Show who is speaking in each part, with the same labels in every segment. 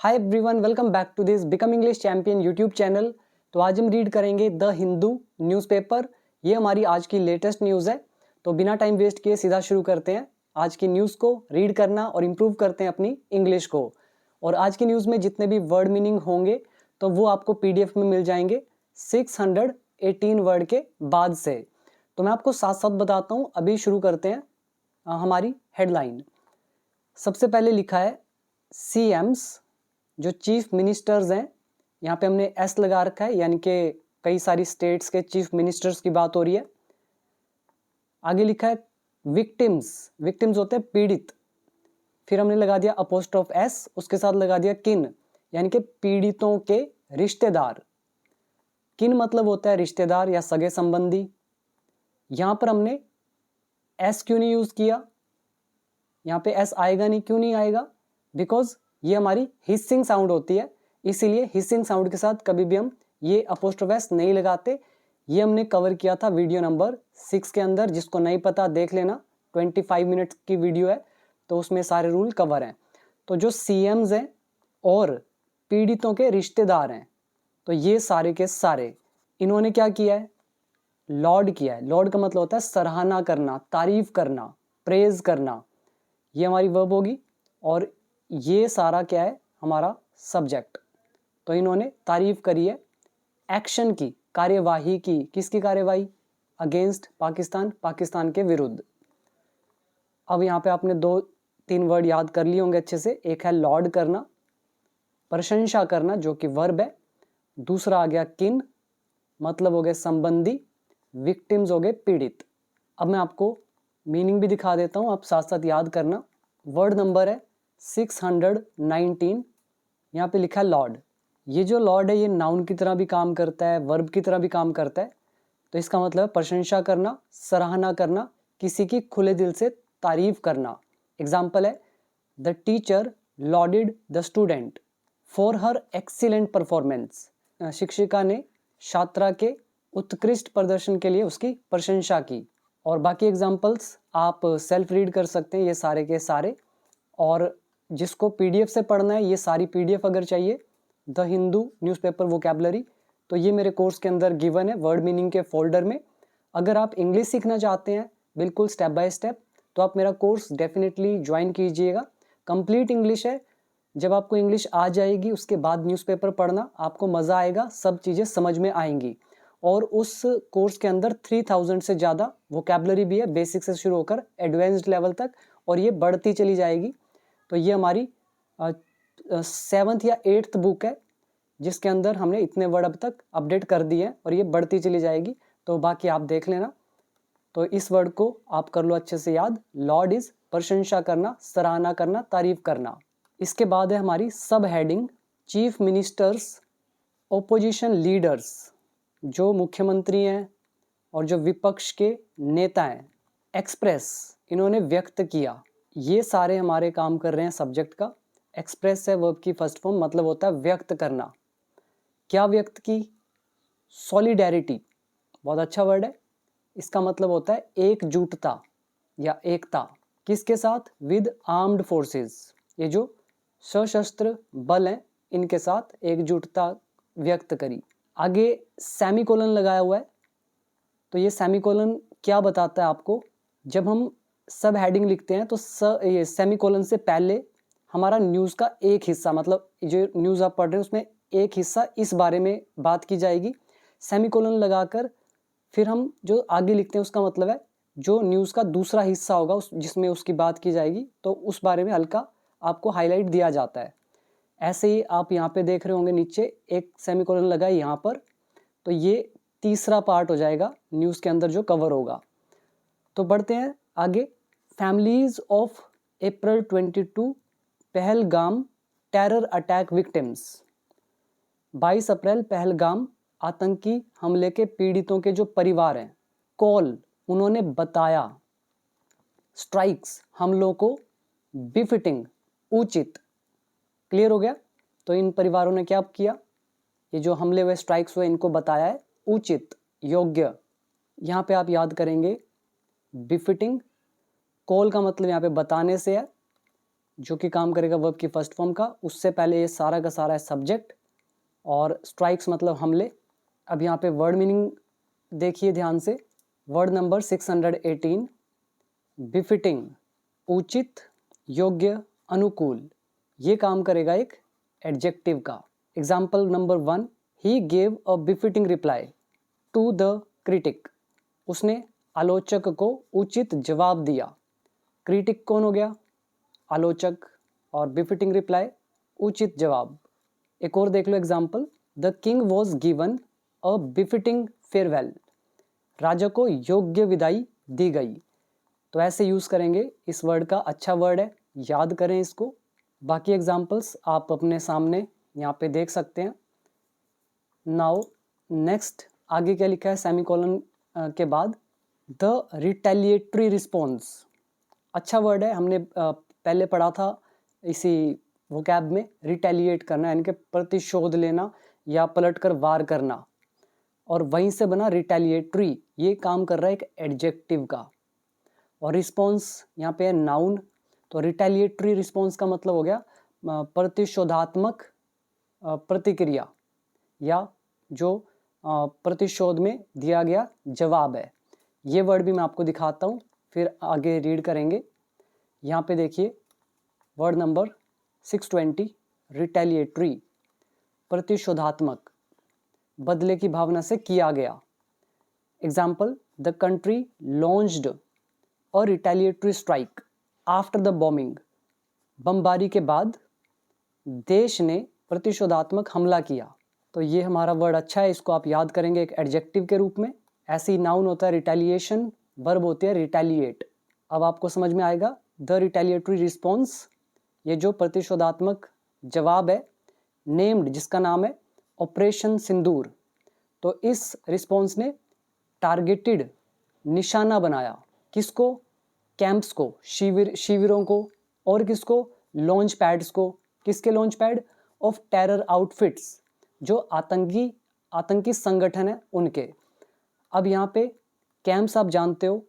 Speaker 1: Hi everyone, welcome back to this become English champion YouTube channel. तो आज हम read करेंगे द हिंदू न्यूज़पेपर। ये हमारी आज की लेटेस्ट न्यूज़ है। तो बिना टाइम वेस्ट किए सीधा शुरू करते हैं आज की न्यूज़ को रीड करना और इम्प्रूव करते हैं अपनी इंग्लिश को। और आज की न्यूज़ में जितने भी वर्ड मीनिंग होंगे तो वो आपको PDF में मिल जाएंगे 618 वर्ड के बाद से। तो मैं आपको साथ साथ बताता हूँ। अभी शुरू करते हैं हमारी हेडलाइन। सबसे पहले लिखा है CMs, जो चीफ मिनिस्टर्स हैं। यहाँ पे हमने एस लगा रखा है, यानी कि कई सारी स्टेट्स के चीफ मिनिस्टर्स की बात हो रही है। आगे लिखा है विक्टिम्स, विक्टिम्स होते हैं पीड़ित। फिर हमने लगा दिया अपोस्ट्रोफ एस, उसके साथ लगा दिया किन, यानी कि पीड़ितों के रिश्तेदार। किन मतलब होता है रिश्तेदार या सगे संबंधी। यहाँ पर हमने एस क्यों नहीं यूज किया, यहाँ पे एस आएगा नहीं, क्यों नहीं आएगा? बिकॉज ये हमारी हिसिंग साउंड होती है, इसीलिए हिसिंग साउंड के साथ कभी भी हम ये अपोस्ट्रोफ एस नहीं लगाते। ये हमने कवर किया था वीडियो नंबर 6 के अंदर। जिसको नहीं पता देख लेना, 25 मिनट की वीडियो है, तो उसमें सारे रूल कवर हैं। तो जो CMs हैं और पीड़ितों के रिश्तेदार हैं, तो ये सारे के सारे इन्होंने क्या किया है? लॉर्ड किया है। लॉर्ड का मतलब होता है सराहना करना, तारीफ करना, प्रेज करना। ये हमारी वर्ब होगी और ये सारा क्या है? हमारा सब्जेक्ट। तो इन्होंने तारीफ करी है एक्शन की, कार्यवाही की। किसकी कार्यवाही? अगेंस्ट पाकिस्तान, पाकिस्तान के विरुद्ध। अब यहाँ पे आपने 2-3 वर्ड याद कर लिए होंगे अच्छे से। एक है लॉर्ड करना, प्रशंसा करना, जो कि वर्ब है। दूसरा आ गया किन, मतलब हो गए संबंधी। विक्टिम्स हो गए पीड़ित। अब मैं आपको मीनिंग भी दिखा देता हूँ, आप साथ साथ याद करना। वर्ड नंबर है 619। यहाँ पे लिखा है लॉर्ड। ये जो लॉर्ड है ये नाउन की तरह भी काम करता है, वर्ब की तरह भी काम करता है। तो इसका मतलब है प्रशंसा करना, सराहना करना, किसी की खुले दिल से तारीफ करना। एग्जाम्पल है the teacher lauded the student for her excellent performance. शिक्षिका ने छात्रा के उत्कृष्ट प्रदर्शन के लिए उसकी प्रशंसा की। और बाकी एग्जाम्पल्स आप सेल्फ रीड कर सकते हैं, ये सारे के सारे। और जिसको PDF से पढ़ना है, ये सारी PDF अगर चाहिए, द हिंदू न्यूज़पेपर वोकैबुलरी, तो ये मेरे कोर्स के अंदर गिवन है वर्ड मीनिंग के फोल्डर में। अगर आप इंग्लिश सीखना चाहते हैं बिल्कुल स्टेप बाय स्टेप, तो आप मेरा कोर्स डेफिनेटली ज्वाइन कीजिएगा। कंप्लीट इंग्लिश है। जब आपको इंग्लिश आ जाएगी उसके बाद न्यूज़पेपर पढ़ना आपको मज़ा आएगा, सब चीज़ें समझ में आएंगी। और उस कोर्स के अंदर 3000 से ज़्यादा वोकैबुलरी भी है, बेसिक से शुरू होकर एडवांस्ड लेवल तक, और ये बढ़ती चली जाएगी। तो ये हमारी 7th या 8th बुक है, जिसके अंदर हमने इतने वर्ड अब तक अपडेट कर दिए हैं और ये बढ़ती चली जाएगी। तो बाकी आप देख लेना। तो इस वर्ड को आप कर लो अच्छे से याद। लॉर्ड इज प्रशंसा करना, सराहना करना, तारीफ करना। इसके बाद है हमारी सब heading chief ministers, opposition leaders, जो मुख्यमंत्री हैं और जो विपक्ष के नेता हैं। एक्सप्रेस, इन्होंने व्यक्त किया। ये सारे हमारे काम कर रहे हैं सब्जेक्ट का। एक्सप्रेस है वर्ब की फर्स्ट फॉर्म, मतलब होता है व्यक्त करना। क्या व्यक्त की? सॉलिडेरिटी, बहुत अच्छा वर्ड है। इसका मतलब होता है एकजुटता या एकता। किसके साथ? विद आर्म्ड फोर्सेस, ये जो सशस्त्र बल हैं इनके साथ एकजुटता व्यक्त करी। आगे सेमीकोलन लगाया हुआ है। तो ये सेमीकोलन क्या बताता है आपको? जब हम सब हेडिंग लिखते हैं तो ये सेमीकोलन से पहले हमारा न्यूज़ का एक हिस्सा, मतलब जो न्यूज़ आप पढ़ रहे हैं उसमें एक हिस्सा इस बारे में बात की जाएगी। सेमीकोलन लगाकर फिर हम जो आगे लिखते हैं उसका मतलब है जो न्यूज़ का दूसरा हिस्सा होगा जिसमें उसकी बात की जाएगी, तो उस बारे में हल्का आपको हाईलाइट दिया जाता है। ऐसे ही आप यहाँ पे देख रहे होंगे नीचे एक सेमीकोलन लगा है यहाँ पर, तो ये तीसरा पार्ट हो जाएगा न्यूज़ के अंदर जो कवर होगा। तो बढ़ते हैं आगे। Families of April 22 Pahalgam terror attack victims. 22 अप्रैल पहलगाम आतंकी हमले के पीड़ितों के जो परिवार हैं। कॉल, उन्होंने बताया। स्ट्राइक्स, हमलों को। बिफिटिंग, उचित। क्लियर हो गया? तो इन परिवारों ने क्या किया? ये जो हमले हुए, स्ट्राइक्स हुए, इनको बताया है उचित, योग्य। यहाँ पे आप याद करेंगे बिफिटिंग। कॉल का मतलब यहाँ पे बताने से है, जो कि काम करेगा वर्ब की फर्स्ट फॉर्म का। उससे पहले ये सारा का सारा है सब्जेक्ट, और स्ट्राइक्स मतलब हमले। अब यहाँ पे वर्ड मीनिंग देखिए ध्यान से। वर्ड नंबर 618, बिफिटिंग, उचित, योग्य, अनुकूल। ये काम करेगा एक एडजेक्टिव का। Example number 1, he gave a befitting reply to the critic. उसने आलोचक को उचित जवाब दिया। क्रिटिक कौन हो गया? आलोचक, और बिफिटिंग रिप्लाई उचित जवाब। एक और देख लो example, the king was given a befitting farewell. राजा को योग्य विदाई दी गई। तो ऐसे यूज करेंगे इस वर्ड का। अच्छा वर्ड है, याद करें इसको। बाकी एग्जाम्पल्स आप अपने सामने यहाँ पे देख सकते हैं। नाउ नेक्स्ट आगे क्या लिखा है सेमीकोलन के बाद, द रिटेलिएटरी रिस्पॉन्स। अच्छा वर्ड है, हमने पहले पढ़ा था इसी वोकैब में। रिटेलिएट करना यानी कि प्रतिशोध लेना या पलटकर वार करना, और वहीं से बना रिटेलिएटरी। ये काम कर रहा है एक एडजेक्टिव का। और रिस्पॉन्स यहाँ पे है नाउन। तो रिटेलिएटरी रिस्पॉन्स का मतलब हो गया प्रतिशोधात्मक प्रतिक्रिया, या जो प्रतिशोध में दिया गया जवाब है। ये वर्ड भी मैं आपको दिखाता हूँ, फिर आगे रीड करेंगे। यहाँ पे देखिए वर्ड नंबर 620, रिटेलिएटरी, प्रतिशोधात्मक, बदले की भावना से किया गया। Example, the country launched a retaliatory strike after the bombing. बमबारी के बाद देश ने प्रतिशोधात्मक हमला किया। तो ये हमारा वर्ड अच्छा है, इसको आप याद करेंगे एक एडजेक्टिव के रूप में। ऐसी नाउन होता है रिटेलिएशन, वर्ब होती है रिटेलिएट। अब आपको समझ में आएगा द रिटेलिएटरी रिस्पॉन्स, ये जो प्रतिशोधात्मक जवाब है, नेम्ड जिसका नाम है ऑपरेशन सिंदूर। तो इस रिस्पॉन्स ने टारगेटेड, निशाना बनाया। किसको? कैंप्स को, शिविरों को, और किसको? लॉन्च पैड्स को। किसके launch pad? Of terror outfits, जो आतंकी संगठन है उनके। अब यहाँ पे कैंप्स आप जानते हो,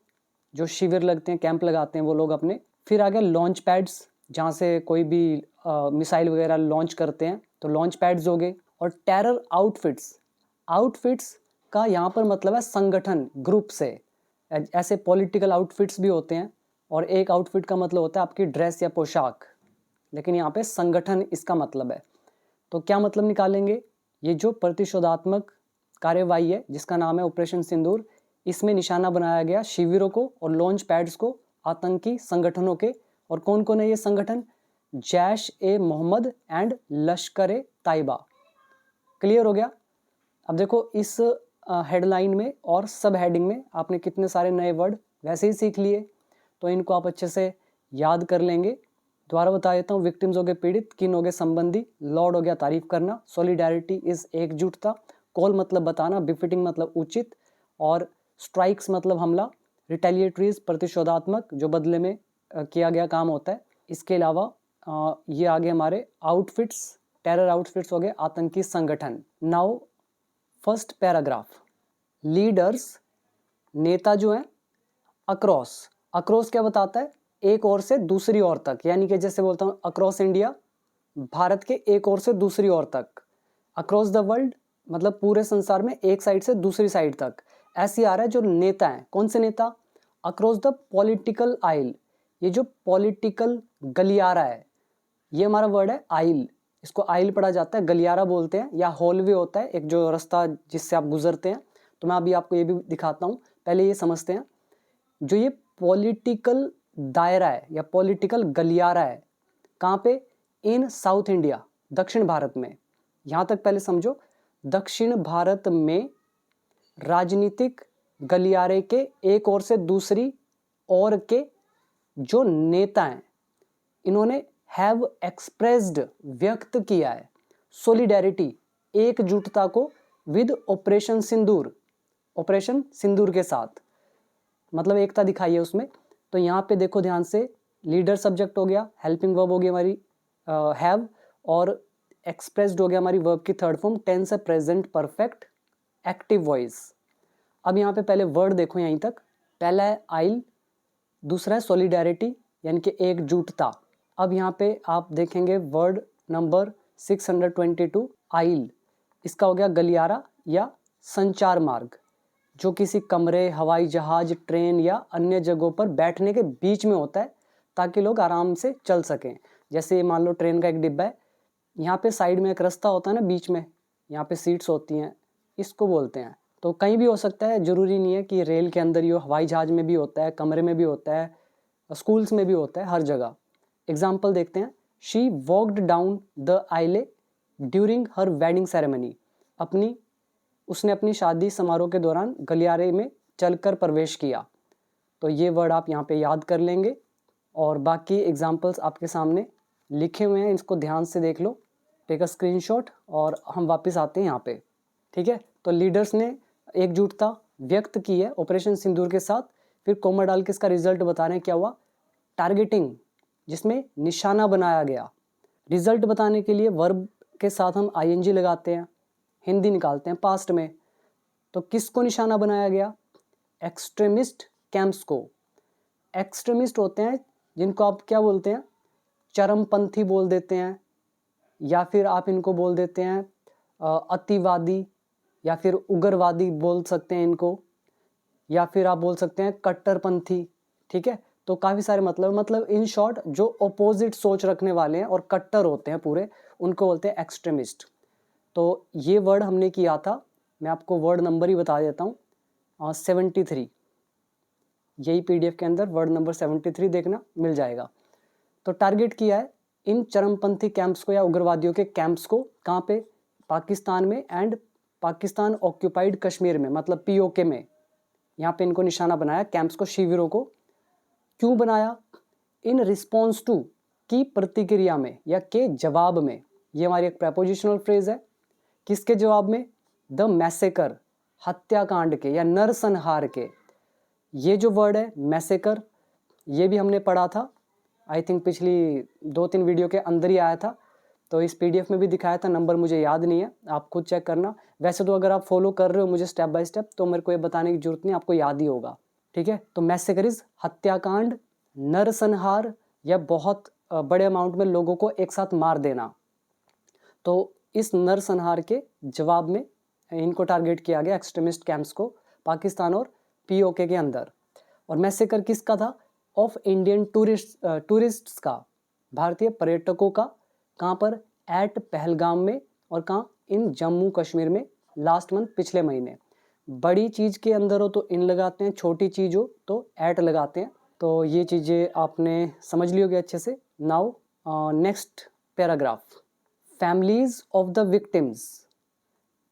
Speaker 1: जो शिविर लगते हैं, कैंप लगाते हैं वो लोग अपने। फिर आ गया लॉन्च पैड्स, जहाँ से कोई भी मिसाइल वगैरह लॉन्च करते हैं, तो लॉन्च पैड्स हो गए। और टेरर आउटफिट्स, आउटफिट्स का यहाँ पर मतलब है संगठन, ग्रुप से। ऐसे पॉलिटिकल आउटफिट्स भी होते हैं, और एक आउटफिट का मतलब होता है आपकी ड्रेस या पोशाक, लेकिन यहाँ पे संगठन इसका मतलब है। तो क्या मतलब निकालेंगे? ये जो प्रतिशोधात्मक कार्यवाही है जिसका नाम है ऑपरेशन सिंदूर, इसमें निशाना बनाया गया शिविरों को और लॉन्च पैड्स को, आतंकी संगठनों के। और कौन कौन है ये संगठन? जैश ए Mohammad and Lashkar A Taiba. Clear हो गया? अब देखो इस हेडलाइन में और सब हेडिंग में आपने कितने सारे नए वर्ड वैसे ही सीख लिए, तो इनको आप अच्छे से याद कर लेंगे। दोबारा बता देता हूँ, विक्टिम्स हो गए पीड़ित, किन हो गए संबंधी, लॉर्ड हो गया तारीफ करना, सॉलिडारिटी इज एकजुटता, कॉल मतलब बताना, बिफिटिंग मतलब उचित, और स्ट्राइक्स मतलब हमला, रिटेलिएटरीज प्रतिशोधात्मक, जो बदले में किया गया काम होता है। इसके अलावा ये आगे हमारे आउटफिट्स, टेरर आउटफिट्स हो गए आतंकी संगठन। नाउ फर्स्ट पैराग्राफ, लीडर्स, नेता जो हैं, अक्रॉस, अक्रॉस क्या बताता है? एक ओर से दूसरी ओर तक, यानी कि जैसे बोलता हूँ अक्रॉस इंडिया, भारत के एक ओर से दूसरी ओर तक। अक्रॉस द वर्ल्ड मतलब पूरे संसार में एक साइड से दूसरी साइड तक। ऐसे आ रहा है जो नेता हैं। कौन से नेता? अक्रॉस द पॉलिटिकल आइल, ये जो पॉलिटिकल गलियारा है, ये हमारा वर्ड है आइल। इसको आइल पढ़ा जाता है, गलियारा बोलते हैं, या हॉलवे होता है एक जो रास्ता जिससे आप गुजरते हैं। तो मैं अभी आपको ये भी दिखाता हूँ, पहले ये समझते हैं। जो ये पॉलिटिकल दायरा है या पॉलिटिकल गलियारा है, कहाँ पे? इन साउथ इंडिया, दक्षिण भारत में। यहाँ तक पहले समझो, दक्षिण भारत में राजनीतिक गलियारे के एक ओर से दूसरी ओर के जो नेता हैं, इन्होंने हैव एक्सप्रेस्ड, व्यक्त किया है, सोलिडेरिटी, एकजुटता को, विद ऑपरेशन सिंदूर, ऑपरेशन सिंदूर के साथ, मतलब एकता दिखाई है उसमें। तो यहाँ पे देखो ध्यान से, लीडर सब्जेक्ट हो गया, हेल्पिंग वर्ब हो गई हमारी हैव, और एक्सप्रेस्ड हो गया हमारी वर्ब की थर्ड फॉर्म, टेंस है प्रेजेंट परफेक्ट, एक्टिव वॉइस। अब यहाँ पे पहले वर्ड देखो यहीं तक, पहला है आइल, दूसरा है सॉलिडेरिटी यानी कि एकजुटता, अब यहाँ पे आप देखेंगे वर्ड नंबर 622 आइल, इसका हो गया गलियारा या संचार मार्ग, जो किसी कमरे, हवाई जहाज, ट्रेन या अन्य जगहों पर बैठने के बीच में होता है ताकि लोग आराम से चल सकें। जैसे मान लो ट्रेन का एक डिब्बा है, यहाँ पे साइड में एक रास्ता होता है ना, बीच में यहाँ पे सीट्स होती हैं, इसको बोलते हैं। तो कहीं भी हो सकता है, ज़रूरी नहीं है कि रेल के अंदर ही हो, हवाई जहाज में भी होता है, कमरे में भी होता है, स्कूल्स में भी होता है, हर जगह। एग्जाम्पल देखते हैं। शी वॉकड डाउन द आइले ड्यूरिंग हर वेडिंग सेरेमनी, उसने अपनी शादी समारोह के दौरान गलियारे में चलकर प्रवेश किया। तो ये वर्ड आप यहाँ पे याद कर लेंगे और बाकी एग्जाम्पल्स आपके सामने लिखे हुए हैं, इसको ध्यान से देख लो, टेक अ स्क्रीनशॉट, और हम वापस आते हैं यहाँ पे। ठीक है, तो लीडर्स ने एकजुटता व्यक्त की है ऑपरेशन सिंदूर के साथ। फिर कोमा डाल के इसका रिजल्ट बता रहे हैं क्या हुआ, टारगेटिंग, जिसमें निशाना बनाया गया। रिजल्ट बताने के लिए वर्ब के साथ हम आईएनजी लगाते हैं, हिंदी निकालते हैं पास्ट में। तो किसको निशाना बनाया गया, एक्सट्रीमिस्ट कैंप्स को। एक्सट्रीमिस्ट होते हैं जिनको आप क्या बोलते हैं, चरमपंथी बोल देते हैं, या फिर आप इनको बोल देते हैं अतिवादी, या फिर उग्रवादी बोल सकते हैं इनको, या फिर आप बोल सकते हैं कट्टरपंथी। ठीक है, तो काफ़ी सारे मतलब इन शॉर्ट जो अपोजिट सोच रखने वाले हैं और कट्टर होते हैं पूरे, उनको बोलते हैं एक्सट्रीमिस्ट। तो ये वर्ड हमने किया था, मैं आपको वर्ड नंबर ही बता देता हूँ, 73, यही पीडीएफ के अंदर वर्ड नंबर 73 देखना मिल जाएगा। तो टारगेट किया है इन चरमपंथी कैंप्स को या उग्रवादियों के कैंप्स को, कहाँ पे, पाकिस्तान में एंड पाकिस्तान ऑक्यूपाइड कश्मीर में, मतलब पीओके में। यहाँ पे इनको निशाना बनाया, कैंप्स को, शिविरों को। क्यों बनाया, इन रिस्पॉन्स टू, की प्रतिक्रिया में या के जवाब में। ये हमारी एक प्रेपोजिशनल फ्रेज है। किसके जवाब में, द मैसेकर, हत्याकांड के या नरसंहार के। ये जो वर्ड है मैसेकर, ये भी हमने पढ़ा था, आई थिंक पिछली 2-3 वीडियो के अंदर ही आया था। तो इस पीडीएफ में भी दिखाया था, नंबर मुझे याद नहीं है, आप खुद चेक करना। वैसे तो अगर आप फॉलो कर रहे हो मुझे स्टेप बाय स्टेप, तो मेरे को ये बताने की जरूरत नहीं, आपको याद ही होगा। ठीक है, तो मैसेकर इज हत्याकांड, नरसंहार, या बहुत बड़े अमाउंट में लोगों को एक साथ मार देना। तो इस नरसंहार के जवाब में इनको टारगेट किया गया, एक्सट्रीमिस्ट कैंप्स को, पाकिस्तान और पीओके के अंदर। और मैसेकर किसका था, ऑफ इंडियन टूरिस्ट्स का, भारतीय पर्यटकों का। कहाँ पर, एट पहलगाम में, और कहाँ, इन जम्मू कश्मीर में, लास्ट मंथ, पिछले महीने। बड़ी चीज़ के अंदर हो तो इन लगाते हैं, छोटी चीज़ हो तो एट लगाते हैं। तो ये चीज़ें आपने समझ ली होगी अच्छे से। Now next paragraph, families of the victims,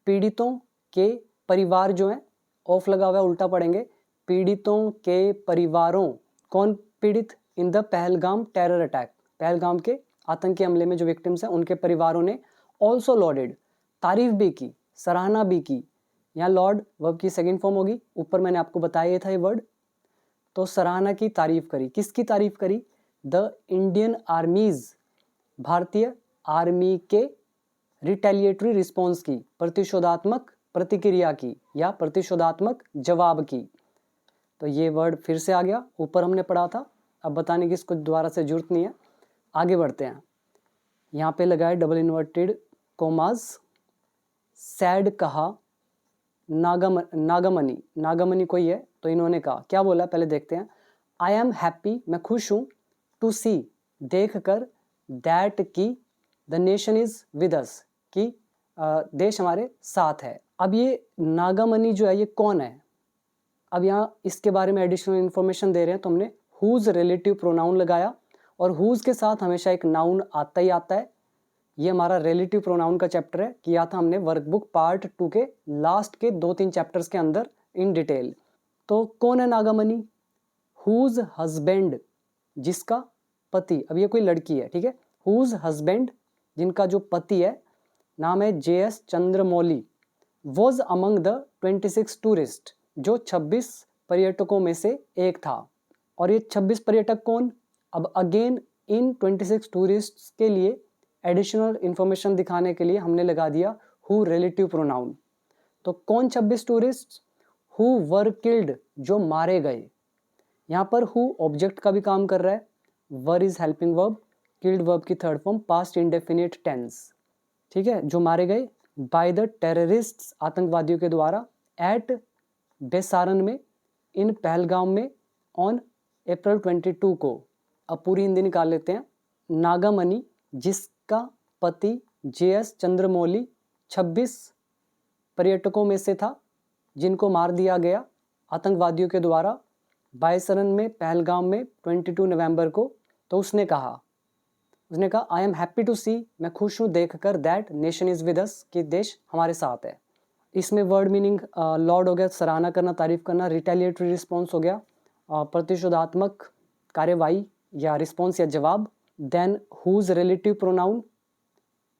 Speaker 1: पीड़ितों के परिवार जो हैं, ऑफ लगा हुआ है, उल्टा पढ़ेंगे, पीड़ितों के परिवारों। कौन पीड़ित, in the Pahalgam terror attack, Pahalgam के आतंकी हमले में जो विक्टिम्स हैं उनके परिवारों ने ऑल्सो लॉर्डेड, तारीफ भी की, सराहना भी की। यहाँ लॉर्ड वर्ब की सेकंड फॉर्म होगी, ऊपर मैंने आपको बताया था ये वर्ड। तो सराहना की, तारीफ करी, किसकी तारीफ करी, द इंडियन आर्मीज, भारतीय आर्मी के रिटेलिएटरी रिस्पॉन्स की, प्रतिशोधात्मक प्रतिक्रिया की या प्रतिशोधात्मक जवाब की। तो ये वर्ड फिर से आ गया, ऊपर हमने पढ़ा था, अब बताने की इसको दोबारा से जरूरत नहीं है। आगे बढ़ते हैं, यहाँ पे लगाए डबल इन्वर्टेड कोमाज। सैड कहा, नागमनी, नागमनी कोई है तो इन्होंने कहा, क्या बोला पहले देखते हैं। आई एम हैप्पी, मैं खुश हूँ, टू सी, देख कर, दैट की, the nation is with us, कि देश हमारे साथ है। अब ये नागामनी जो है ये कौन है, अब यहाँ इसके बारे में एडिशनल इन्फॉर्मेशन दे रहे हैं। तो हमने हुज रिलेटिव प्रोनाउन लगाया, और हुज के साथ हमेशा एक नाउन आता ही आता है। ये हमारा रिलेटिव प्रोनाउन का चैप्टर है, किया था हमने वर्कबुक पार्ट 2 के लास्ट के 2-3 चैप्टर्स के अंदर इन डिटेल। तो कौन है नागामनी, हुज हस्बैंड, जिसका पति, अब ये कोई लड़की है, ठीक है, हुज हस्बैंड, जिनका जो पति है, नाम है JS Chandramouli, was among the 26 tourist, जो 26 पर्यटकों में से एक था। और ये 26 पर्यटक कौन, अब अगेन इन 26 टूरिस्ट्स के लिए एडिशनल इंफॉर्मेशन दिखाने के लिए हमने लगा दिया हु रिलेटिव प्रोनाउन। तो कौन 26 टूरिस्ट, हु वर किल्ड, जो मारे गए। यहाँ पर हु ऑब्जेक्ट का भी काम कर रहा है, were is helping verb, killed verb की third form past indefinite tense, ठीक है, जो मारे गए बाय द टेररिस्ट्स, आतंकवादियों के द्वारा, एट बेसारन में, इन पहलगाम में, ऑन अप्रैल 22 को। अब पूरी हिंदी निकाल लेते हैं। नागामणि, जिसका पति JS चंद्रमौली 26 पर्यटकों में से था जिनको मार दिया गया आतंकवादियों के द्वारा बायसरन में, पहलगाम में 22 नवंबर को, तो उसने कहा आई एम हैप्पी टू सी, मैं खुश हूँ देखकर, that nation is with us, कि देश हमारे साथ है। इसमें वर्ड मीनिंग लॉर्ड हो गया सराहना करना, तारीफ करना, रिटेलिएटरी रिस्पॉन्स हो गया प्रतिशोधात्मक कार्यवाही या रिस्पॉन्स या जवाब, देन हुज रिलेटिव प्रोनाउन,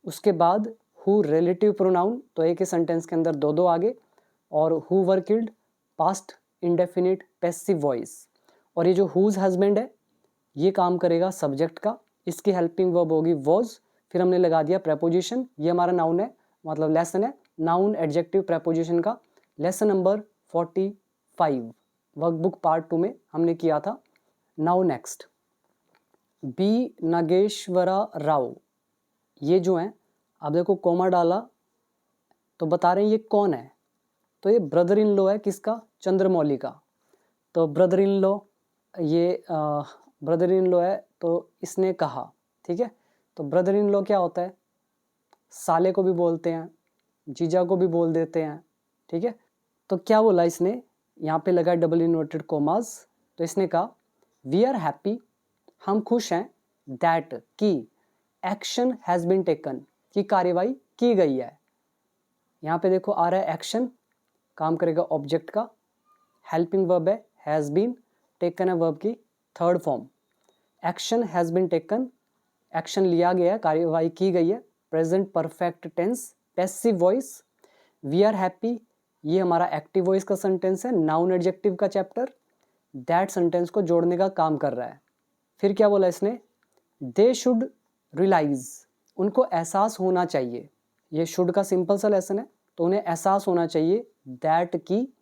Speaker 1: उसके बाद हु रिलेटिव प्रोनाउन, तो एक ही सेंटेंस के अंदर दो आगे, और who were killed past indefinite passive voice. और ये जो हुज हस्बैंड है ये काम करेगा सब्जेक्ट का, इसकी हेल्पिंग वर्ब होगी वॉज, फिर हमने लगा दिया प्रेपोजिशन, ये हमारा नाउन है, मतलब लेसन है, नाउन एडजेक्टिव प्रेपोजिशन का लेसन नंबर 45 वर्कबुक पार्ट 2 में हमने किया था। Now next, B Nageshwara Rao, ये जो हैं, अब देखो कोमा डाला तो बता रहे हैं ये कौन है, तो ये ब्रदर इन लॉ है किसका, चंद्रमौली का। तो ब्रदर इन लॉ, ये ब्रदर इन लॉ है, तो इसने कहा, ठीक है। तो ब्रदर इन लॉ क्या होता है, साले को भी बोलते हैं, जीजा को भी बोल देते हैं, ठीक है। तो क्या बोला इसने, यहाँ पे लगा डबल इन्वर्टेड कोमास, तो इसने कहा वी आर हैप्पी, हम खुश हैं, दैट की एक्शन हैज़ बीन टेकन, की कार्यवाही की गई है। यहाँ पे देखो आ रहा है एक्शन, काम करेगा ऑब्जेक्ट का, हेल्पिंग वर्ब है हैज़ बीन, टेकन है वर्ब की third form, action has been taken, action लिया गया है, कार्यवाही की गई है, present perfect tense, passive voice, we are happy, ये हमारा एक्टिव वॉइस का सेंटेंस है, नाउन एडजेक्टिव का चैप्टर, दैट सेंटेंस को जोड़ने का काम कर रहा है। फिर क्या बोला इसने, दे शुड रियलाइज, उनको एहसास होना चाहिए, ये शुड का सिंपल सा लेसन है, तो उन्हें एहसास होना चाहिए, दैट की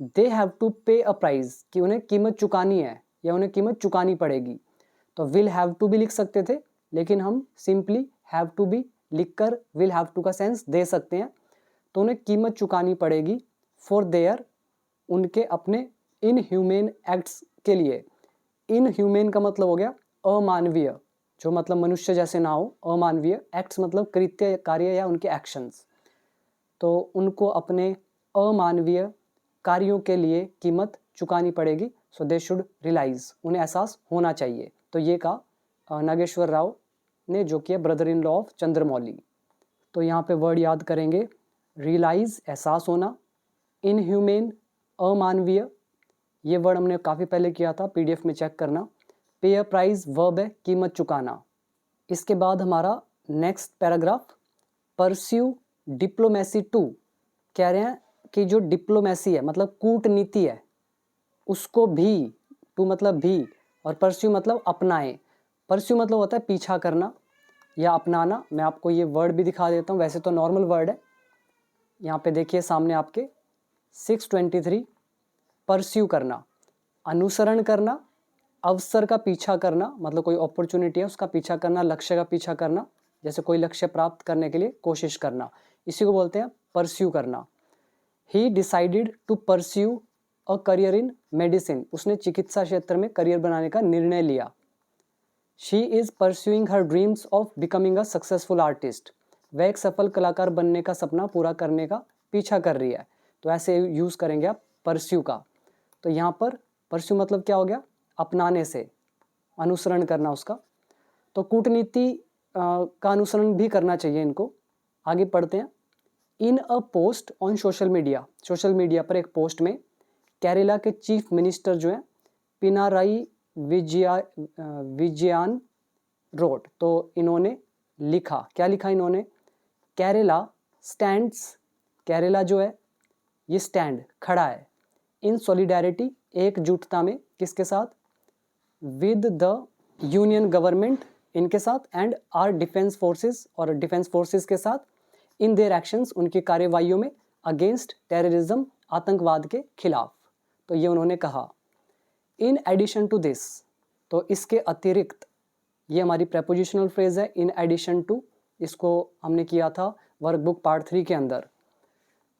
Speaker 1: दे हैव टू पे अ प्राइज, कि उन्हें कीमत चुकानी है या उन्हें कीमत चुकानी पड़ेगी। तो विल हैव टू भी लिख सकते थे, लेकिन हम सिंपली हैव टू भी लिखकर विल हैव टू का सेंस दे सकते हैं। तो उन्हें कीमत चुकानी पड़ेगी फॉर देयर, उनके अपने इनह्यूमेन एक्ट्स के लिए। इनह्यूमेन का मतलब हो गया अमानवीय, जो मतलब मनुष्य जैसे ना हो, अमानवीय, एक्ट्स मतलब कृत्य, कार्य या उनके एक्शंस, तो उनको अपने अमानवीय कार्यों के लिए कीमत चुकानी पड़ेगी। सो दे शुड रियलाइज, उन्हें एहसास होना चाहिए। तो ये कहा नागेश्वर राव ने, जो कि है brother in law of Chandramouli. तो यहाँ पे वर्ड याद करेंगे, रियलाइज एहसास होना, इनह्यूमेन अमानवीय, ये वर्ड हमने काफ़ी पहले किया था, PDF में चेक करना। पे अ प्राइज वर्ब है कीमत चुकाना। इसके बाद हमारा next paragraph, pursue diplomacy to, कह रहे हैं कि जो डिप्लोमेसी है मतलब कूटनीति है, उसको भी, टू मतलब भी, और परस्यू मतलब अपनाएं। परस्यू मतलब होता है पीछा करना या अपनाना। मैं आपको ये वर्ड भी दिखा देता हूँ, वैसे तो नॉर्मल वर्ड है, यहाँ पे देखिए सामने आपके 623, परस्यू करना, अनुसरण करना, अवसर का पीछा करना, मतलब कोई अपॉर्चुनिटी है उसका पीछा करना, लक्ष्य का पीछा करना, जैसे कोई लक्ष्य प्राप्त करने के लिए कोशिश करना, इसी को बोलते हैं परस्यू करना। He decided to pursue a career in medicine, उसने चिकित्सा क्षेत्र में करियर बनाने का निर्णय लिया। She is pursuing her dreams of becoming a successful artist, वह एक सफल कलाकार बनने का सपना पूरा करने का पीछा कर रही है। तो ऐसे यूज़ करेंगे आप परस्यू का। तो यहाँ पर परस्यू मतलब क्या हो गया, अपनाने से, अनुसरण करना उसका। तो कूटनीति का अनुसरण भी करना चाहिए इनको। आगे पढ़ते हैं। In a post on social media, social media पर एक पोस्ट में केरला के चीफ मिनिस्टर जो हैं पिनाराई विजयन रोट, तो इन्होंने लिखा, क्या लिखा इन्होंने, केरला स्टैंड्स, केरला जो है ये स्टैंड, खड़ा है, इन सॉलिडेरिटी, एकजुटता में, किसके साथ, विद द यूनियन गवर्नमेंट, इनके साथ, एंड आर डिफेंस फोर्सेस, और डिफेंस फोर्सेस के साथ, इन देयर एक्शंस, उनकी कार्यवाहियों में, अगेंस्ट टेररिज्म, आतंकवाद के खिलाफ। तो ये उन्होंने कहा। इन एडिशन टू दिस, तो इसके अतिरिक्त, ये हमारी प्रेपोजिशनल फ्रेज है इन एडिशन टू, इसको हमने किया था वर्कबुक पार्ट 3 के अंदर।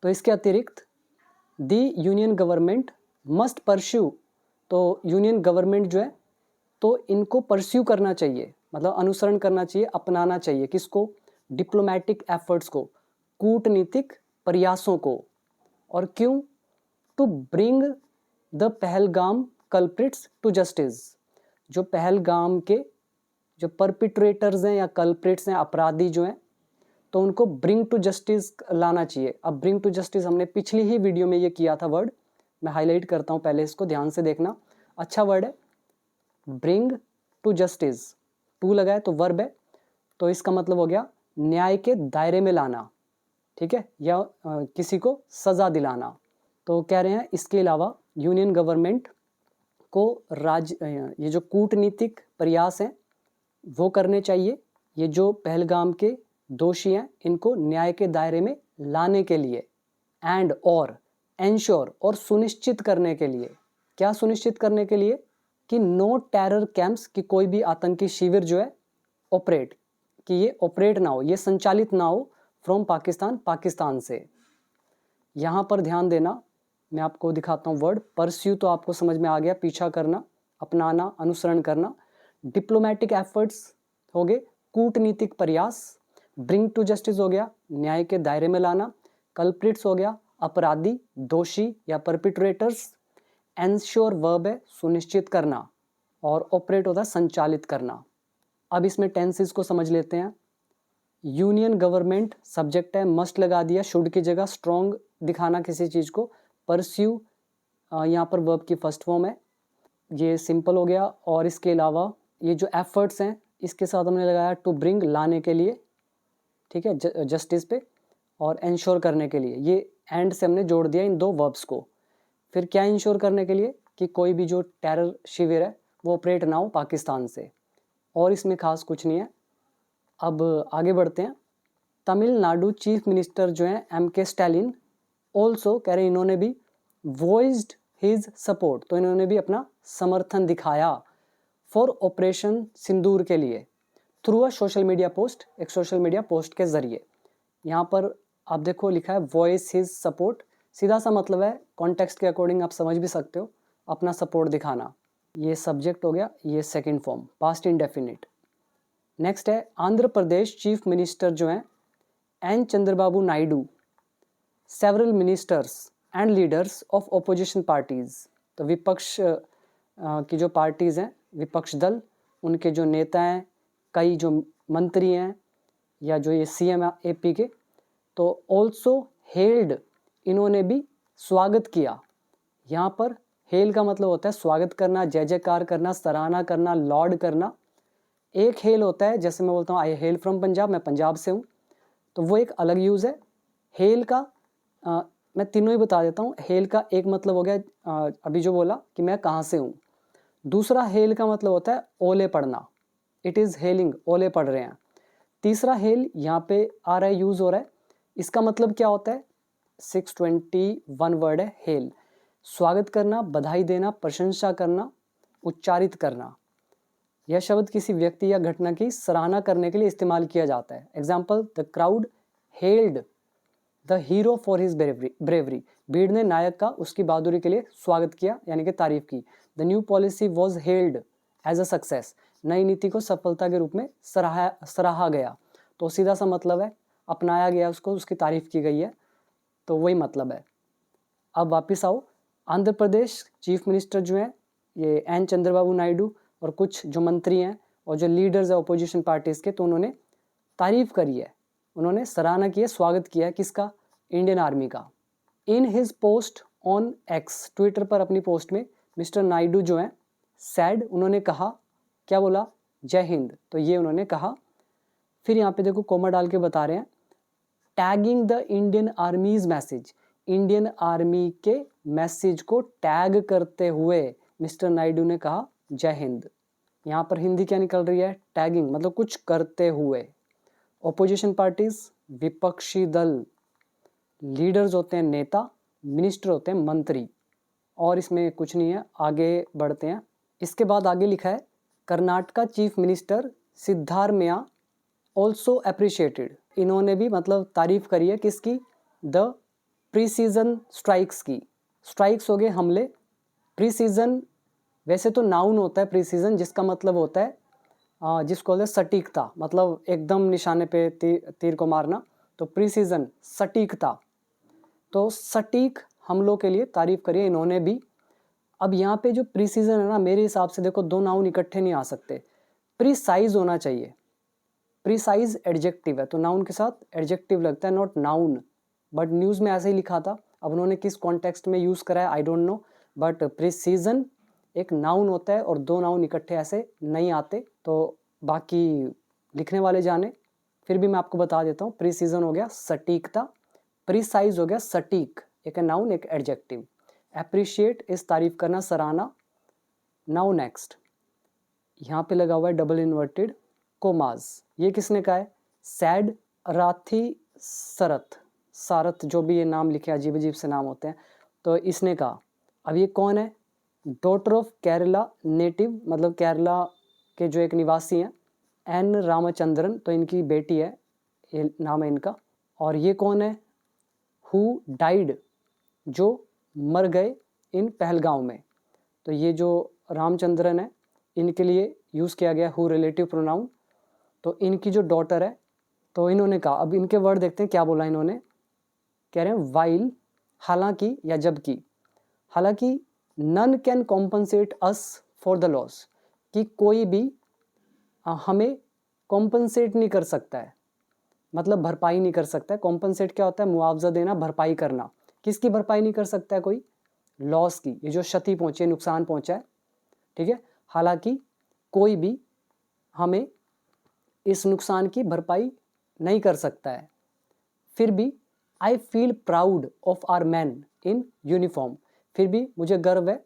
Speaker 1: तो इसके अतिरिक्त the union government must pursue, तो यूनियन गवर्नमेंट जो है तो इनको परस्यू करना चाहिए, मतलब अनुसरण करना चाहिए, अपनाना चाहिए किसको, डिप्लोमेटिक एफर्ट्स को, कूटनीतिक प्रयासों को। और क्यों, to bring the Pahalgam culprits to justice, जो पहलगाम के जो परपिट्रेटर्स हैं या कल्प्रिट्स हैं, अपराधी जो हैं, तो उनको ब्रिंग टू जस्टिस लाना चाहिए। अब ब्रिंग टू जस्टिस हमने पिछली ही वीडियो में ये किया था वर्ड, मैं हाईलाइट करता हूँ, पहले इसको ध्यान से देखना, अच्छा वर्ड है ब्रिंग टू जस्टिस, टू लगा है तो वर्ब है, तो इसका मतलब हो गया न्याय के दायरे में लाना, ठीक है, या किसी को सजा दिलाना। तो कह रहे हैं इसके अलावा यूनियन गवर्नमेंट को ये जो कूटनीतिक प्रयास हैं वो करने चाहिए, ये जो पहलगाम के दोषी हैं इनको न्याय के दायरे में लाने के लिए, एंड और एंश्योर, और सुनिश्चित करने के लिए, क्या सुनिश्चित करने के लिए, कि नो टेरर कैंप्स, कि कोई भी आतंकी शिविर जो है ऑपरेट, कि ये ऑपरेट ना हो, ये संचालित ना हो फ्रॉम पाकिस्तान, पाकिस्तान से। यहाँ पर ध्यान देना, मैं आपको दिखाता हूँ वर्ड परस्यू, तो आपको समझ में आ गया, पीछा करना, अपनाना, अनुसरण करना। डिप्लोमेटिक एफर्ट्स हो गए, कूटनीतिक प्रयास। ब्रिंग टू जस्टिस हो गया, न्याय के दायरे में लाना। कल्प्रिट्स हो गया, अपराधी, दोषी या परपिट्रेटर्स। एंश्योर वर्ब है, सुनिश्चित करना, और ऑपरेट होता है संचालित करना। अब इसमें टेंसेस को समझ लेते हैं। यूनियन गवर्नमेंट सब्जेक्ट है, मस्ट लगा दिया, शुड की जगह, स्ट्रॉन्ग दिखाना किसी चीज़ को। परस्यू यहाँ पर वर्ब की फर्स्ट फॉर्म है, ये सिंपल हो गया। और इसके अलावा ये जो एफर्ट्स हैं इसके साथ हमने लगाया टू ब्रिंग, लाने के लिए, ठीक है, जस्टिस पे, और एंश्योर करने के लिए, ये एंड से हमने जोड़ दिया इन दो वर्ब्स को। फिर क्या इंश्योर करने के लिए, कि कोई भी जो टेरर शिविर है वो ऑपरेट ना हो पाकिस्तान से, और इसमें खास कुछ नहीं है। अब आगे बढ़ते हैं। तमिलनाडु चीफ मिनिस्टर जो हैं M.K. स्टैलिन ऑल्सो, कह रहे हैं इन्होंने भी वॉइस्ड हिज सपोर्ट, तो इन्होंने भी अपना समर्थन दिखाया फॉर ऑपरेशन सिंदूर के लिए, through a social media post, एक सोशल मीडिया पोस्ट के जरिए। यहाँ पर आप देखो लिखा है वॉइस हिज सपोर्ट, सीधा सा मतलब है कॉन्टेक्स्ट के अकॉर्डिंग आप समझ भी सकते हो, अपना सपोर्ट दिखाना। ये सब्जेक्ट हो गया, ये second form, past indefinite. Next है आंध्र प्रदेश चीफ मिनिस्टर जो हैं N. Chandrababu Naidu, several ministers and leaders of opposition parties, तो विपक्ष की जो पार्टीज हैं, विपक्ष दल, उनके जो नेता हैं, कई जो मंत्री हैं या जो ये CM AP के, तो ऑल्सो हेल्ड, इन्होंने भी स्वागत किया। यहाँ पर हेल का मतलब होता है स्वागत करना, जय जयकार करना, सराहना करना, लॉर्ड करना। एक हेल होता है, जैसे मैं बोलता हूँ आई हेल फ्रॉम पंजाब, मैं पंजाब से हूँ, तो वो एक अलग यूज़ है। हेल का मैं तीनों ही बता देता हूँ। हेल का एक मतलब हो गया अभी जो बोला कि मैं कहाँ से हूँ। दूसरा हेल का मतलब होता है ओले पढ़ना, इट इज़ हेलिंग, ओले पढ़ रहे हैं। तीसरा हेल यहाँ पे आ रहा है, यूज़ हो रहा है, इसका मतलब क्या होता है, 621 वर्ड है हेल, स्वागत करना, बधाई देना, प्रशंसा करना, उच्चारित करना। यह शब्द किसी व्यक्ति या घटना की सराहना करने के लिए इस्तेमाल किया जाता है। Example, the crowd held the hero for his bravery, भीड़ ने नायक का उसकी बहादुरी के लिए स्वागत किया, यानी कि तारीफ की। The new policy was held as a success, नई नीति को सफलता के रूप में सराहा गया, तो सीधा सा मतलब है अपनाया गया उसको, उसकी तारीफ की गई है, तो वही मतलब है। अब वापस आओ, आंध्र प्रदेश चीफ मिनिस्टर जो हैं ये N. चंद्रबाबू नायडू, और कुछ जो मंत्री हैं और जो लीडर्स है अपोजिशन पार्टीज़ के, तो उन्होंने तारीफ करी है, उन्होंने सराहना की है, स्वागत किया है, किसका, इंडियन आर्मी का। In his post on X, Twitter पर अपनी पोस्ट में मिस्टर नायडू जो हैं सैड, उन्होंने कहा, क्या बोला, जय हिंद, तो ये उन्होंने कहा। फिर यहाँ पे देखो कोमा डाल के बता रहे हैं, tagging the Indian आर्मीज message, Indian army के मैसेज को टैग करते हुए मिस्टर नायडू ने कहा जय हिंद। यहाँ पर हिंदी क्या निकल रही है, टैगिंग, मतलब कुछ करते हुए। ओपोजिशन पार्टीज, विपक्षी दल, लीडर्स होते हैं नेता, मिनिस्टर होते हैं मंत्री, और इसमें कुछ नहीं है। आगे बढ़ते हैं। इसके बाद आगे लिखा है Karnataka chief minister Siddaramaiah also appreciated, इन्होंने भी मतलब तारीफ करी है किसकी, द प्रीसीजन स्ट्राइक्स की। स्ट्राइक्स हो गए हमले, प्रीसीजन वैसे तो नाउन होता है प्रीसीजन, जिसका मतलब होता है जिसको बोलते हैं सटीकता, मतलब एकदम निशाने पे तीर को मारना, तो प्रीसीजन सटीकता। तो सटीक हमलों के लिए तारीफ करिए इन्होंने भी। अब यहाँ पे जो प्रीसीजन है ना, मेरे हिसाब से देखो दो नाउन इकट्ठे नहीं आ सकते, प्रीसाइज होना चाहिए। प्रीसाइज एडजेक्टिव है तो नाउन के साथ एडजेक्टिव लगता है, नॉट नाउन, बट न्यूज़ में ऐसे ही लिखा था। अब उन्होंने किस कॉन्टेक्स्ट में यूज़ करा है I don't know, but precision एक नाउन होता है और दो नाउन इकट्ठे ऐसे नहीं आते। तो बाकी लिखने वाले जाने, फिर भी मैं आपको बता देता हूँ। प्रीसीजन हो गया सटीकता, प्रीसाइज हो गया सटीक, एक है नाउन एक एडजेक्टिव। एप्रिशिएट इस तारीफ करना, सराहना। नाउ नेक्स्ट, यहाँ पे लगा हुआ है डबल इन्वर्टेड कोमाज, ये किसने कहा है, सैड राथी सरथ, सारथ जो भी ये नाम लिखे अजीब अजीब से नाम होते हैं, तो इसने कहा। अब ये कौन है, डॉटर ऑफ केरला नेटिव, मतलब केरला के जो एक निवासी हैं, एन रामचंद्रन, तो इनकी बेटी है, ये नाम है इनका। और ये कौन है, हु डाइड, जो मर गए इन पहलगांव में। तो ये जो रामचंद्रन है इनके लिए यूज़ किया गया हु रिलेटिव प्रोनाउन। तो इनकी जो डॉटर है, तो इन्होंने कहा, अब इनके वर्ड देखते हैं क्या बोला इन्होंने। कह रहे हैं वाइल, हालांकि या जबकि, हालांकि none can compensate us for the loss, कि कोई भी हमें कॉम्पनसेट नहीं कर सकता है, मतलब भरपाई नहीं कर सकता है। कॉम्पनसेट क्या होता है, मुआवजा देना, भरपाई करना। किसकी भरपाई नहीं कर सकता है कोई, लॉस की, ये जो क्षति पहुंची है, नुकसान पहुंचा है, ठीक है। हालांकि कोई भी हमें इस नुकसान की भरपाई नहीं कर सकता है, फिर भी I feel proud of our man in uniform, फिर भी मुझे गर्व है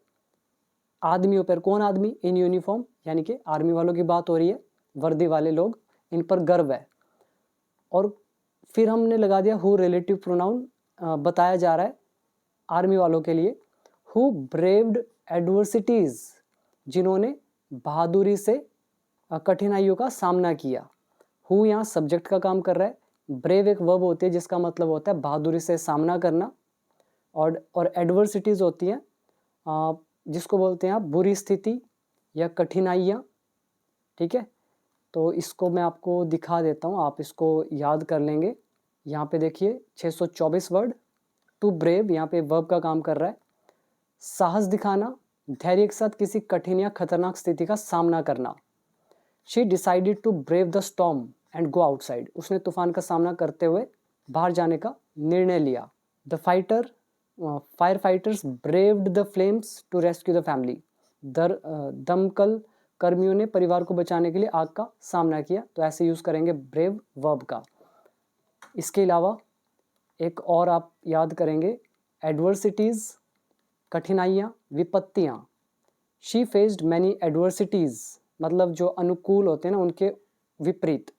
Speaker 1: आदमियों पर। कौन आदमी, इन यूनिफॉर्म, यानी कि आर्मी वालों की बात हो रही है, वर्दी वाले लोग, इन पर गर्व है। और फिर हमने लगा दिया हु रिलेटिव प्रोनाउन, बताया जा रहा है आर्मी वालों के लिए, हु ब्रेव्ड एडवर्सिटीज, जिन्होंने बहादुरी से कठिनाइयों का सामना किया। हु यहाँ सब्जेक्ट का काम कर रहा है, ब्रेव एक वर्ब होती है जिसका मतलब होता है बहादुरी से सामना करना, और एडवर्सिटीज होती हैं जिसको बोलते हैं आप बुरी स्थिति या कठिनाइयाँ, ठीक है। तो इसको मैं आपको दिखा देता हूँ, आप इसको याद कर लेंगे। यहाँ पे देखिए 624 वर्ड, टू ब्रेव यहाँ पे वर्ब का काम कर रहा है। साहस दिखाना, धैर्य के साथ किसी कठिन या खतरनाक स्थिति का सामना करना। She decided to brave the storm and go outside, उसने तूफान का सामना करते हुए बाहर जाने का निर्णय लिया। The firefighters braved the flames to rescue the family, दमकल कर्मियों ने परिवार को बचाने के लिए आग का सामना किया। तो ऐसे यूज़ करेंगे ब्रेव वर्ब का। इसके अलावा एक और आप याद करेंगे, एडवर्सिटीज़ कठिनाइयाँ, विपत्तियाँ। शी फेस्ड मैनी एडवर्सिटीज़, मतलब जो अनुकूल होते हैं ना उनके विपरीत,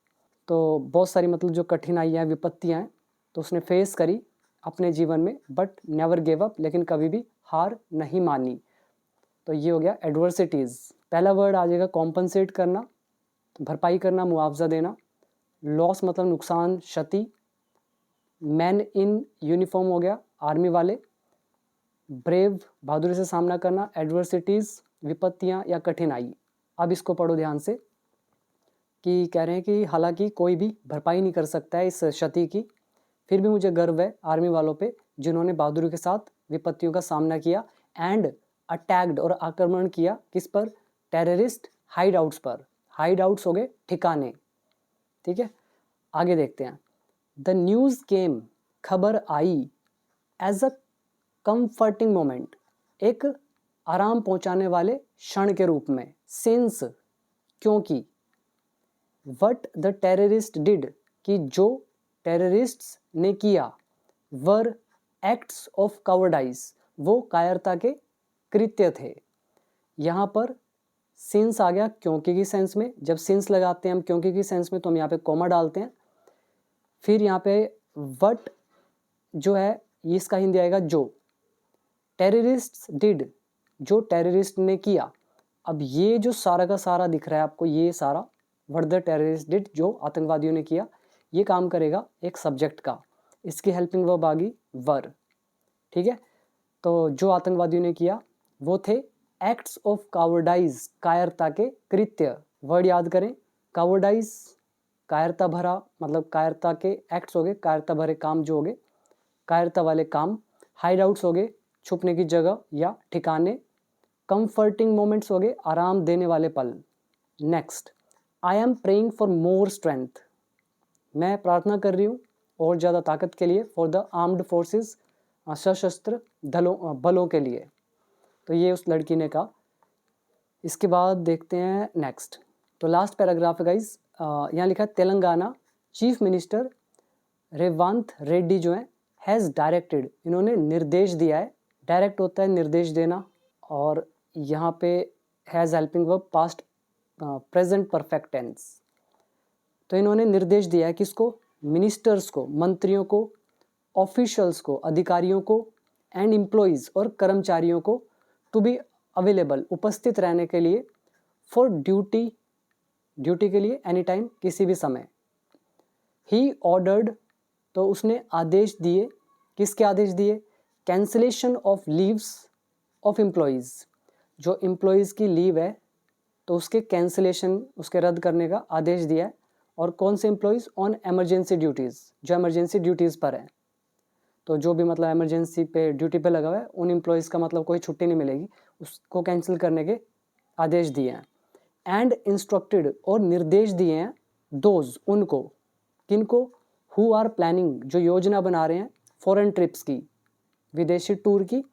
Speaker 1: तो बहुत सारी मतलब जो कठिनाइयाँ विपत्तियाँ हैं तो उसने फेस करी अपने जीवन में, बट नेवर गिव अप, लेकिन कभी भी हार नहीं मानी। तो ये हो गया एडवर्सिटीज़। पहला वर्ड आ जाएगा कॉम्पनसेट करना, भरपाई करना, मुआवजा देना। लॉस मतलब नुकसान, क्षति। मैन इन यूनिफॉर्म हो गया आर्मी वाले। ब्रेव बहादुरी से सामना करना, एडवर्सिटीज़ विपत्तियाँ या कठिनाई। अब इसको पढ़ो ध्यान से, कि कह रहे हैं कि हालांकि कोई भी भरपाई नहीं कर सकता है इस क्षति की, फिर भी मुझे गर्व है आर्मी वालों पे जिन्होंने बहादुरी के साथ विपत्तियों का सामना किया। एंड अटैक्ड, और आक्रमण किया किस पर, टेररिस्ट हाइड आउट्स पर। हाइड आउट्स हो गए ठिकाने, ठीक है। आगे देखते हैं। द न्यूज़ केम, खबर आई, एज अ कंफर्टिंग मोमेंट, एक आराम पहुंचाने वाले क्षण के रूप में। सिंस, क्योंकि। वट द टेररिस्ट डिड, कि जो टेररिस्ट्स ने किया। वर एक्ट्स ऑफ कावर्डाइज, वो कायरता के कृत्य थे। यहाँ पर सिंस आ गया क्योंकि की सेंस में। जब सिंस लगाते हैं हम क्योंकि की सेंस में तो हम यहाँ पे कॉमा डालते हैं। फिर यहाँ पे वट जो है ये इसका हिंदी आएगा जो। टेररिस्ट्स डिड, जो टेररिस्ट ने किया। अब ये जो सारा का सारा दिख रहा है आपको, ये सारा व्हाट द टेररिस्ट डिड, जो आतंकवादियों ने किया, ये काम करेगा एक सब्जेक्ट का। इसकी हेल्पिंग वर्ब आ गई वर, ठीक है। तो जो आतंकवादियों ने किया वो थे एक्ट्स ऑफ कावर्डाइज, कायरता के कृत्य। वर्ड याद करें, कावर्डाइज कायरता भरा, मतलब कायरता के एक्ट्स हो गए, कायरता भरे काम जो हो गए, कायरता वाले काम। हाइड आउट्स हो गए, छुपने की जगह या ठिकाने। कंफर्टिंग मोमेंट्स हो गए, आराम देने वाले पल। Next, I am praying for more strength, मैं प्रार्थना कर रही हूँ और ज़्यादा ताकत के लिए। फॉर द आर्म्ड फोर्सेस, सशस्त्र बलों के लिए। तो ये उस लड़की ने कहा। इसके बाद देखते हैं नेक्स्ट, तो लास्ट पैराग्राफ है गाइज। यहाँ लिखा है तेलंगाना चीफ मिनिस्टर रेवंत रेड्डी जो है हैज़ डायरेक्टेड, इन्होंने निर्देश दिया है। डायरेक्ट होता है निर्देश देना, और यहाँ पे has helping verb past present perfect tense. तो इन्होंने निर्देश दिया है किसको, मिनिस्टर्स को, मंत्रियों को, ऑफिशियल्स को, अधिकारियों को, एंड एम्प्लॉइज और कर्मचारियों को, टू बी अवेलेबल, उपस्थित रहने के लिए, फॉर ड्यूटी, ड्यूटी के लिए, एनी टाइम, किसी भी समय। ही ऑर्डर्ड, तो उसने आदेश दिए, किसके आदेश दिए, cancellation of leaves of employees, जो एम्प्लॉइज़ की लीव है तो उसके कैंसिलेशन, उसके रद्द करने का आदेश दिया है। और कौन से एम्प्लॉइज़, ऑन एमरजेंसी ड्यूटीज़, जो एमरजेंसी ड्यूटीज़ पर हैं। तो जो भी मतलब एमरजेंसी पे ड्यूटी पे लगा हुआ है, उन एम्प्लॉइज़ का मतलब कोई छुट्टी नहीं मिलेगी, उसको कैंसिल करने के आदेश दिए हैं। एंड इंस्ट्रक्टेड, और निर्देश दिए हैं, दोज, उनको, किनको, हु आर प्लानिंग, जो योजना बना रहे हैं, फॉरेन ट्रिप्स की, विदेशी टूर की,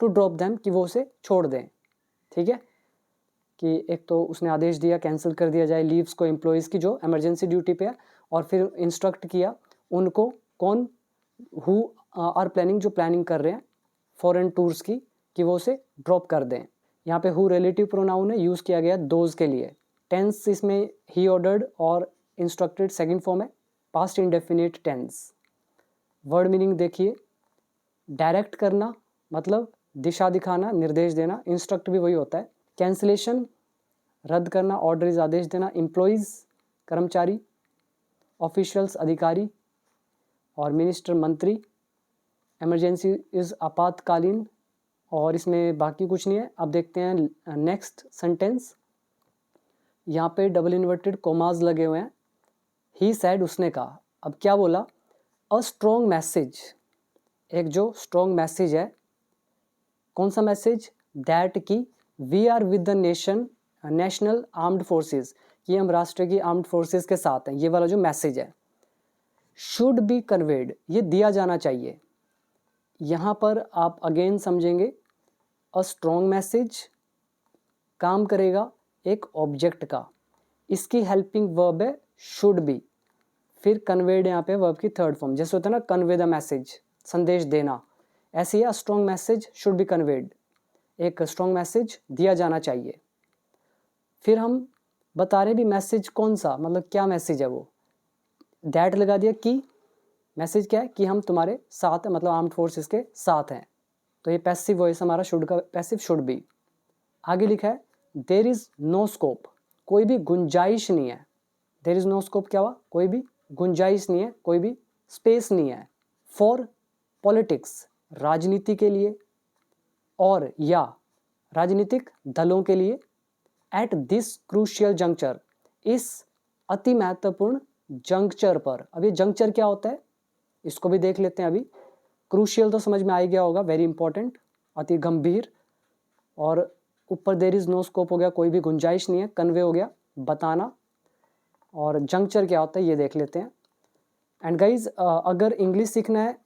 Speaker 1: टू ड्रॉप देम, कि वो उसे छोड़ दें। ठीक है, कि एक तो उसने आदेश दिया कैंसिल कर दिया जाए लीव्स को एम्प्लॉइज़ की जो एमरजेंसी ड्यूटी पे है, और फिर इंस्ट्रक्ट किया उनको, कौन, हु आर प्लानिंग, जो प्लानिंग कर रहे हैं फॉरेन टूर्स की, कि वो उसे ड्रॉप कर दें। यहाँ पे हु रिलेटिव प्रोनाउन है, यूज़ किया गया दोज के लिए। टेंस इसमें ही ऑर्डर्ड और इंस्ट्रक्टेड सेकंड फॉर्म है, past indefinite tense. Word meaning देखिए, डायरेक्ट करना मतलब दिशा दिखाना, निर्देश देना, इंस्ट्रक्ट भी वही होता है। कैंसिलेशन रद्द करना, ऑर्डर इज आदेश देना, एम्प्लॉइज कर्मचारी, ऑफिशियल्स अधिकारी, और मिनिस्टर मंत्री, इमरजेंसी इज आपातकालीन, और इसमें बाकी कुछ नहीं है। अब देखते हैं नेक्स्ट सेंटेंस। यहाँ पे डबल इन्वर्टेड कोमाज लगे हुए हैं। ही सैड, उसने कहा। अब क्या बोला, अ स्ट्रॉन्ग मैसेज, एक जो स्ट्रॉन्ग मैसेज है, कौन सा मैसेज, दैट की we are with the nation, national armed forces, कि हम राष्ट्र की आर्म्ड फोर्सेस के साथ हैं, ये वाला जो मैसेज है। शुड बी कन्वेड, ये दिया जाना चाहिए। यहाँ पर आप अगेन समझेंगे, अ स्ट्रॉन्ग मैसेज काम करेगा एक ऑब्जेक्ट का, इसकी हेल्पिंग वर्ब है शुड बी, फिर कन्वेड यहाँ पे वर्ब की थर्ड फॉर्म, जैसे होता है ना कन्वे द मैसेज, संदेश देना, ऐसे ही strong message should be conveyed, एक स्ट्रॉन्ग मैसेज दिया जाना चाहिए। फिर हम बता रहे भी मैसेज कौन सा, मतलब क्या मैसेज है वो, दैट लगा दिया, कि मैसेज क्या है, कि हम तुम्हारे साथ, मतलब आर्म्ड फोर्सेस के साथ हैं। तो ये पैसिव वॉइस हमारा शुड का, पैसिव शुड बी। आगे लिखा है देयर इज नो स्कोप, कोई भी गुंजाइश नहीं है। देयर इज नो स्कोप क्या हुआ, कोई भी गुंजाइश नहीं है, कोई भी स्पेस नहीं है। फॉर पॉलिटिक्स, राजनीति के लिए, और या राजनीतिक दलों के लिए, एट दिस क्रूशियल जंक्चर, इस अति महत्वपूर्ण जंक्चर पर। अब ये जंक्चर क्या होता है, इसको भी देख लेते हैं अभी। क्रूशियल तो समझ में आ ही गया होगा, वेरी इंपॉर्टेंट, अति गंभीर, और ऊपर देयर इज नो स्कोप हो गया, कोई भी गुंजाइश नहीं है, कन्वे हो गया, बताना, और जंक्चर क्या होता है ये देख लेते हैं। एंड गाइज, अगर इंग्लिश सीखना है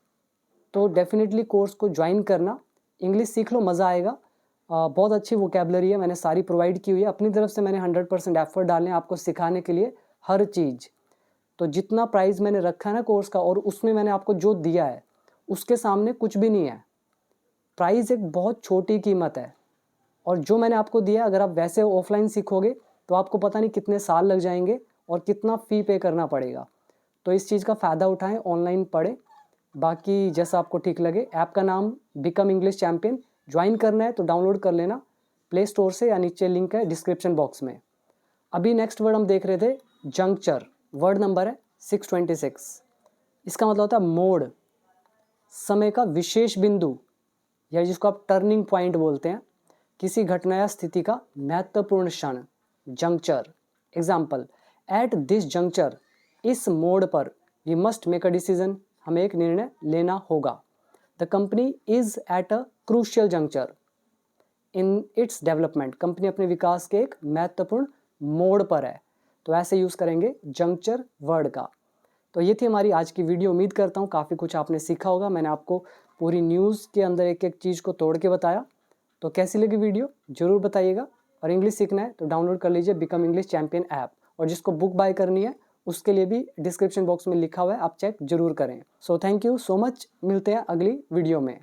Speaker 1: तो डेफिनेटली कोर्स को ज्वाइन करना, इंग्लिश सीख लो, मज़ा आएगा। बहुत अच्छी वोकेबलरी है, मैंने सारी प्रोवाइड की हुई है, अपनी तरफ से मैंने 100% एफर्ट डाले हैं आपको सिखाने के लिए हर चीज़। तो जितना प्राइस मैंने रखा है ना कोर्स का, और उसमें मैंने आपको जो दिया है उसके सामने कुछ भी नहीं है। प्राइस एक बहुत छोटी कीमत है, और जो मैंने आपको दिया, अगर आप वैसे ऑफलाइन सीखोगे तो आपको पता नहीं कितने साल लग जाएंगे और कितना फ़ी पे करना पड़ेगा। तो इस चीज़ का फ़ायदा उठाएं, ऑनलाइन पढ़ें। बाकी जैसा आपको ठीक लगे। ऐप का नाम बिकम इंग्लिश चैम्पियन, ज्वाइन करना है तो डाउनलोड कर लेना प्ले स्टोर से, या नीचे लिंक है डिस्क्रिप्शन बॉक्स में। अभी नेक्स्ट वर्ड हम देख रहे थे जंक्चर, वर्ड नंबर है 626। इसका मतलब होता है मोड़, समय का विशेष बिंदु, या जिसको आप टर्निंग पॉइंट बोलते हैं, किसी घटना या स्थिति का महत्वपूर्ण क्षण, juncture. Example, at this juncture, इस मोड़ पर, we must make a decision, हमें एक निर्णय लेना होगा। The company is at a crucial juncture in its development, company अपने विकास के एक महत्वपूर्ण मोड़ पर है। तो ऐसे यूज़ करेंगे जंक्चर वर्ड का। तो ये थी हमारी आज की वीडियो। उम्मीद करता हूँ काफ़ी कुछ आपने सीखा होगा। मैंने आपको पूरी न्यूज़ के अंदर एक एक चीज़ को तोड़ के बताया। तो कैसी लगी वीडियो ज़रूर बताइएगा। और इंग्लिश सीखना है तो डाउनलोड कर लीजिए बिकम इंग्लिश चैंपियन ऐप, और जिसको बुक बाय करनी है उसके लिए भी डिस्क्रिप्शन बॉक्स में लिखा हुआ है, आप चेक जरूर करें। So thank you so much, मिलते हैं अगली वीडियो में।